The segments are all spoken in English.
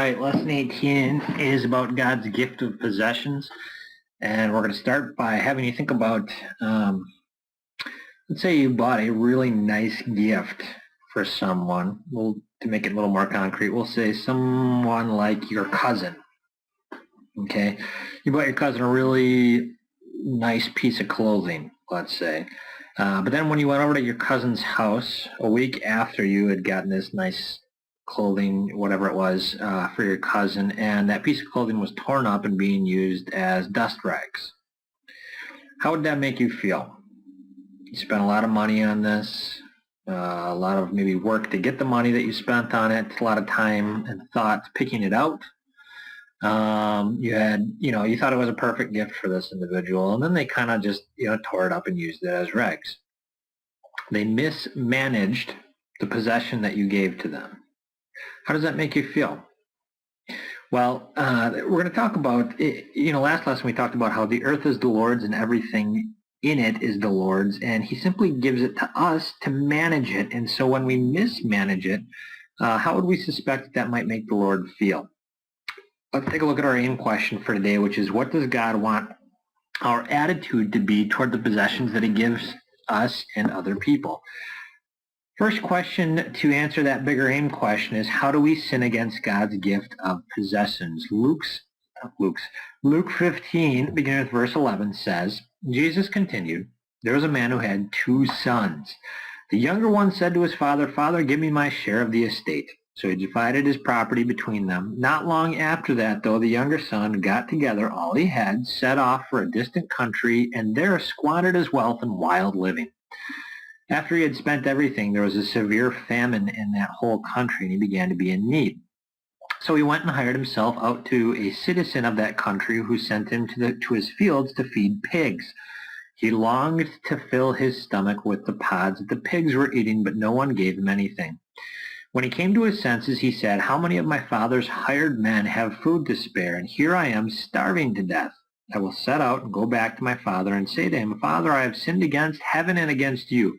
right, lesson 18 is about God's gift of possessions, and we're going to start by having you think about, let's say you bought a really nice gift for someone. To make it a little more concrete, we'll say someone like your cousin. Okay, you bought your cousin a really nice piece of clothing, let's say. But then when you went over to your cousin's house a week after you had gotten this nice clothing, whatever it was, for your cousin, and that piece of clothing was torn up and being used as dust rags, how would that make you feel? You spent a lot of money on this, a lot of maybe work to get the money that you spent on it, a lot of time and thought picking it out. You thought it was a perfect gift for this individual, and then they kind of just, tore it up and used it as rags. They mismanaged the possession that you gave to them. How does that make you feel? Well, we're going to talk about, last lesson we talked about how the earth is the Lord's and everything in it is the Lord's, and he simply gives it to us to manage it. And so when we mismanage it, how would we suspect that might make the Lord feel? Let's take a look at our aim question for today, which is, what does God want our attitude to be toward the possessions that he gives us and other people? First question to answer that bigger aim question is, how do we sin against God's gift of possessions? Luke 15, beginning with verse 11, says, Jesus continued, "There was a man who had 2 sons. The younger one said to his father, 'Father, give me my share of the estate.' So he divided his property between them. Not long after that, though, the younger son got together all he had, set off for a distant country, and there squandered his wealth in wild living. After he had spent everything, there was a severe famine in that whole country, and he began to be in need. So he went and hired himself out to a citizen of that country who sent him to his fields to feed pigs. He longed to fill his stomach with the pods that the pigs were eating, but no one gave him anything. When he came to his senses, he said, 'How many of my father's hired men have food to spare, and here I am starving to death? I will set out and go back to my father and say to him, Father, I have sinned against heaven and against you.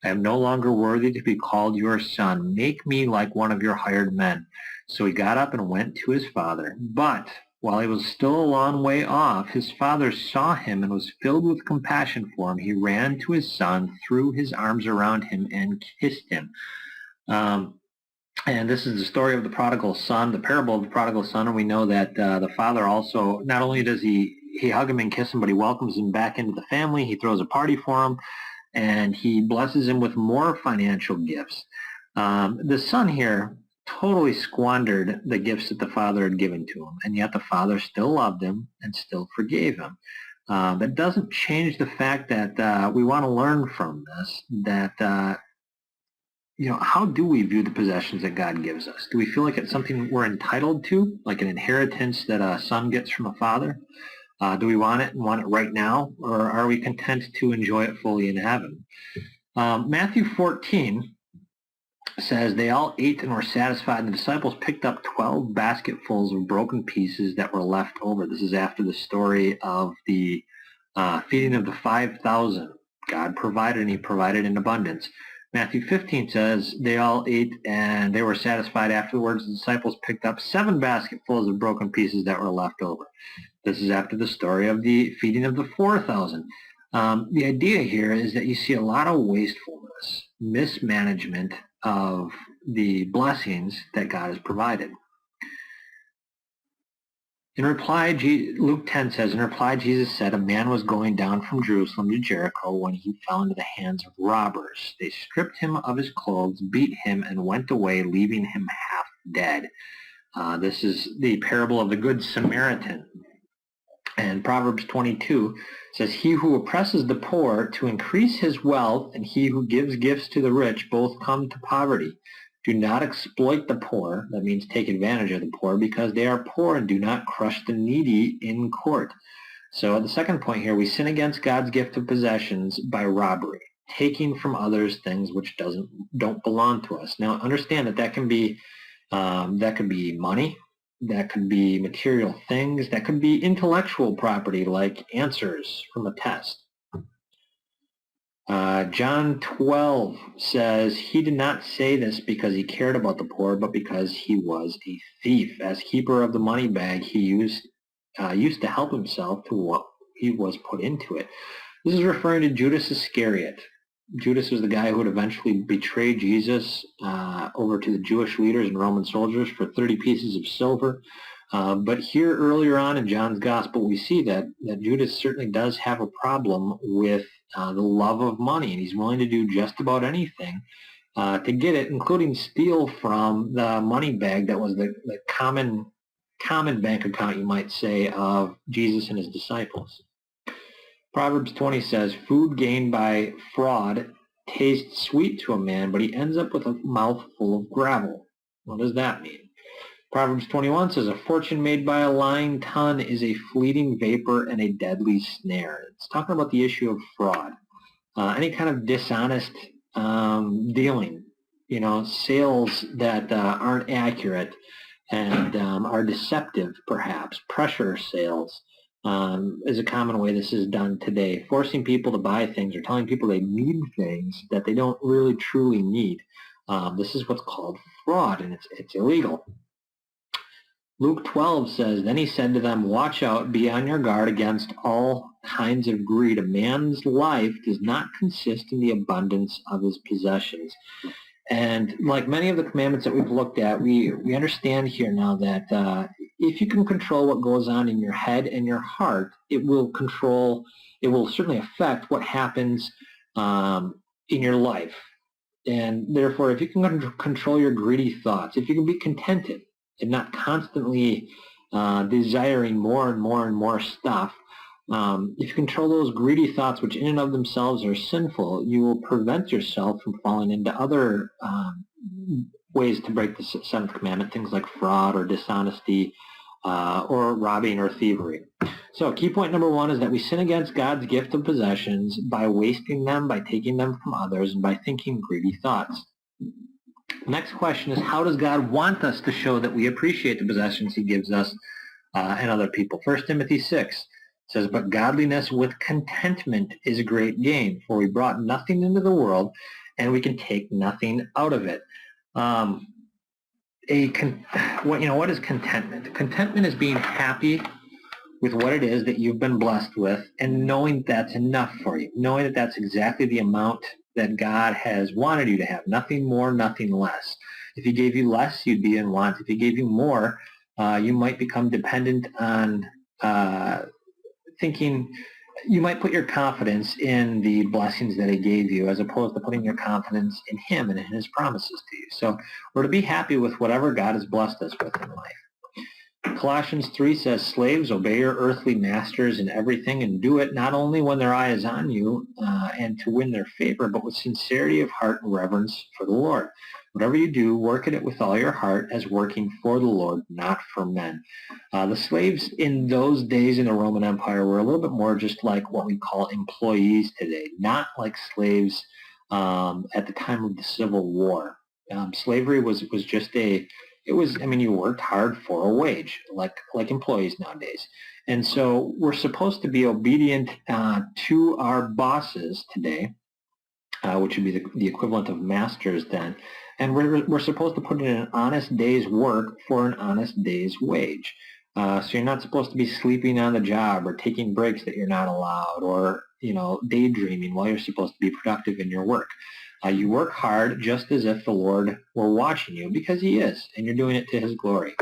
I am no longer worthy to be called your son. Make me like one of your hired men.' So he got up and went to his father. But while he was still a long way off, his father saw him and was filled with compassion for him. He ran to his son, threw his arms around him, and kissed him." And this is the story of the prodigal son, the parable of the prodigal son, and we know that the father also, not only does he hug him and kiss him, but he welcomes him back into the family. He throws a party for him, and he blesses him with more financial gifts. The son here totally squandered the gifts that the father had given to him, and yet the father still loved him and still forgave him. That doesn't change the fact that we want to learn from this, that how do we view the possessions that God gives us? Do we feel like it's something we're entitled to, like an inheritance that a son gets from a father? Do we want it and want it right now, or are we content to enjoy it fully in heaven? Matthew 14 says, "They all ate and were satisfied, and the disciples picked up 12 basketfuls of broken pieces that were left over." This is after the story of the feeding of the 5,000. God provided, and he provided in abundance. Matthew 15 says, "They all ate and they were satisfied. Afterwards, the disciples picked up 7 basketfuls of broken pieces that were left over." This is after the story of the feeding of the 4,000. The idea here is that you see a lot of wastefulness, mismanagement of the blessings that God has provided. In reply, Luke 10 says, "In reply, Jesus said, a man was going down from Jerusalem to Jericho when he fell into the hands of robbers. They stripped him of his clothes, beat him, and went away, leaving him half dead." This is the parable of the Good Samaritan. And Proverbs 22 says, "He who oppresses the poor to increase his wealth, and he who gives gifts to the rich, both come to poverty. Do not exploit the poor," that means take advantage of the poor, "because they are poor, and do not crush the needy in court." So the second point here, we sin against God's gift of possessions by robbery, taking from others things which don't belong to us. Now understand that can be money, that could be material things, that could be intellectual property like answers from a test. John 12 says, he did not say this because he cared about the poor, but because he was a thief. As keeper of the money bag, he used to help himself to what he was put into it. This is referring to Judas Iscariot. Judas was the guy who would eventually betray Jesus over to the Jewish leaders and Roman soldiers for 30 pieces of silver. But here earlier on in John's Gospel, we see that Judas certainly does have a problem with the love of money, and he's willing to do just about anything to get it, including steal from the money bag that was the common bank account, you might say, of Jesus and his disciples. Proverbs 20 says, food gained by fraud tastes sweet to a man, but he ends up with a mouth full of gravel. What does that mean? Proverbs 21 says, a fortune made by a lying tongue is a fleeting vapor and a deadly snare. It's talking about the issue of fraud. Any kind of dishonest dealing, sales that aren't accurate and are deceptive, perhaps. Pressure sales is a common way this is done today, forcing people to buy things or telling people they need things that they don't really truly need. This is what's called fraud, and it's illegal. Luke 12 says, then he said to them, watch out, be on your guard against all kinds of greed. A man's life does not consist in the abundance of his possessions. And like many of the commandments that we've looked at, we understand here now that if you can control what goes on in your head and your heart, it will certainly affect what happens in your life. And therefore, if you can control your greedy thoughts, if you can be contented and not constantly desiring more and more and more stuff, if you control those greedy thoughts, which in and of themselves are sinful, you will prevent yourself from falling into other ways to break the seventh commandment, things like fraud or dishonesty or robbing or thievery. So key point number one is that we sin against God's gift of possessions by wasting them, by taking them from others, and by thinking greedy thoughts. Next question is, how does God want us to show that we appreciate the possessions he gives us and other people? 1 Timothy 6 says, but godliness with contentment is a great gain, for we brought nothing into the world, and we can take nothing out of it. What is contentment? Contentment is being happy with what it is that you've been blessed with and knowing that's enough for you, knowing that that's exactly the amount that God has wanted you to have, nothing more, nothing less. If he gave you less, you'd be in want. If he gave you more, you might become dependent on thinking, you might put your confidence in the blessings that he gave you as opposed to putting your confidence in him and in his promises to you. So we're to be happy with whatever God has blessed us with in life. Colossians 3 says, slaves, obey your earthly masters in everything, and do it not only when their eye is on you and to win their favor, but with sincerity of heart and reverence for the Lord. Whatever you do, work at it with all your heart as working for the Lord, not for men. The slaves in those days in the Roman Empire were a little bit more just like what we call employees today, not like slaves at the time of the Civil War. Slavery was just you worked hard for a wage, like employees nowadays. And so we're supposed to be obedient to our bosses today, which would be the equivalent of masters then. And we're supposed to put in an honest day's work for an honest day's wage. So you're not supposed to be sleeping on the job or taking breaks that you're not allowed or, daydreaming while you're supposed to be productive in your work. You work hard just as if the Lord were watching you, because he is, and you're doing it to his glory.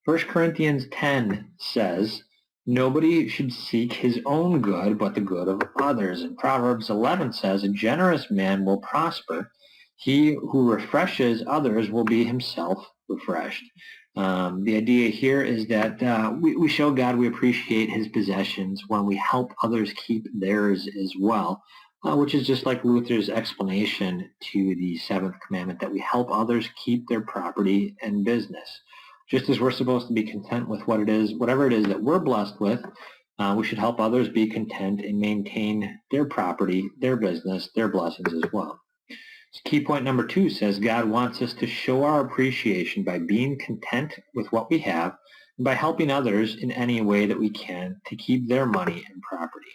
1 Corinthians 10 says, nobody should seek his own good, but the good of others. And Proverbs 11 says, a generous man will prosper. He who refreshes others will be himself refreshed. The idea here is that we show God we appreciate his possessions when we help others keep theirs as well, which is just like Luther's explanation to the seventh commandment, that we help others keep their property and business. Just as we're supposed to be content with whatever it is that we're blessed with, we should help others be content and maintain their property, their business, their blessings as well. Key point number 2 says God wants us to show our appreciation by being content with what we have and by helping others in any way that we can to keep their money and property.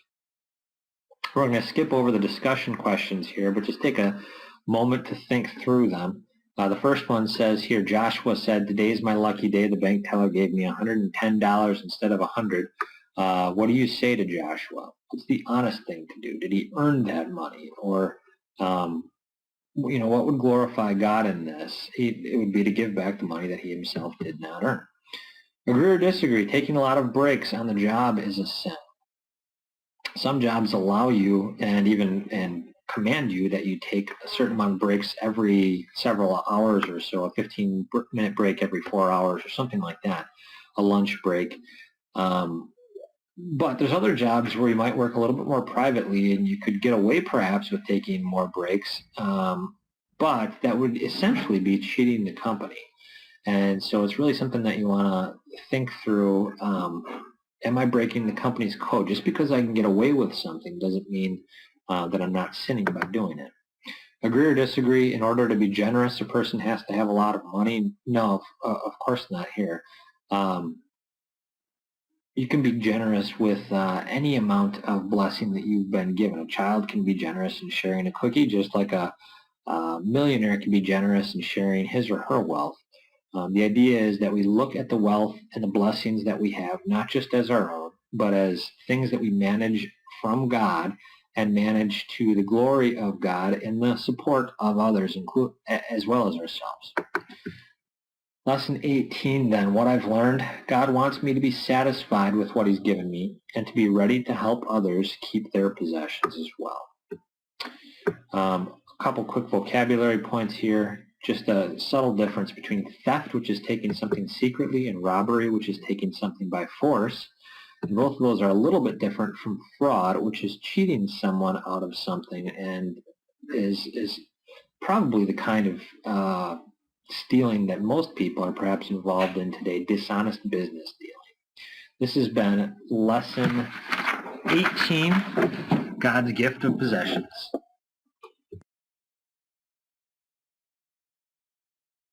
So we're going to skip over the discussion questions here, but just take a moment to think through them. The first one says here, Joshua said, "Today is my lucky day. The bank teller gave me $110 instead of $100. What do you say to Joshua? What's the honest thing to do? Did he earn that money? Or, what would glorify God in this? It would be to give back the money that he himself did not earn. Agree or disagree? Taking a lot of breaks on the job is a sin. Some jobs allow you and command you that you take a certain amount of breaks every several hours or so, a 15-minute break every 4 hours or something like that, a lunch break. But there's other jobs where you might work a little bit more privately and you could get away perhaps with taking more breaks, but that would essentially be cheating the company. And so it's really something that you want to think through. Am I breaking the company's code? Just because I can get away with something doesn't mean that I'm not sinning by doing it. Agree or disagree? In order to be generous, a person has to have a lot of money? No, of course not here. You can be generous with any amount of blessing that you've been given. A child can be generous in sharing a cookie, just like a millionaire can be generous in sharing his or her wealth. The idea is that we look at the wealth and the blessings that we have, not just as our own, but as things that we manage from God and manage to the glory of God and the support of others, as well as ourselves. Lesson 18 then, what I've learned. God wants me to be satisfied with what he's given me and to be ready to help others keep their possessions as well. A couple quick vocabulary points here. Just a subtle difference between theft, which is taking something secretly, and robbery, which is taking something by force. And both of those are a little bit different from fraud, which is cheating someone out of something and is probably the kind of stealing that most people are perhaps involved in today, dishonest business dealing. This has been lesson 18, God's gift of possessions.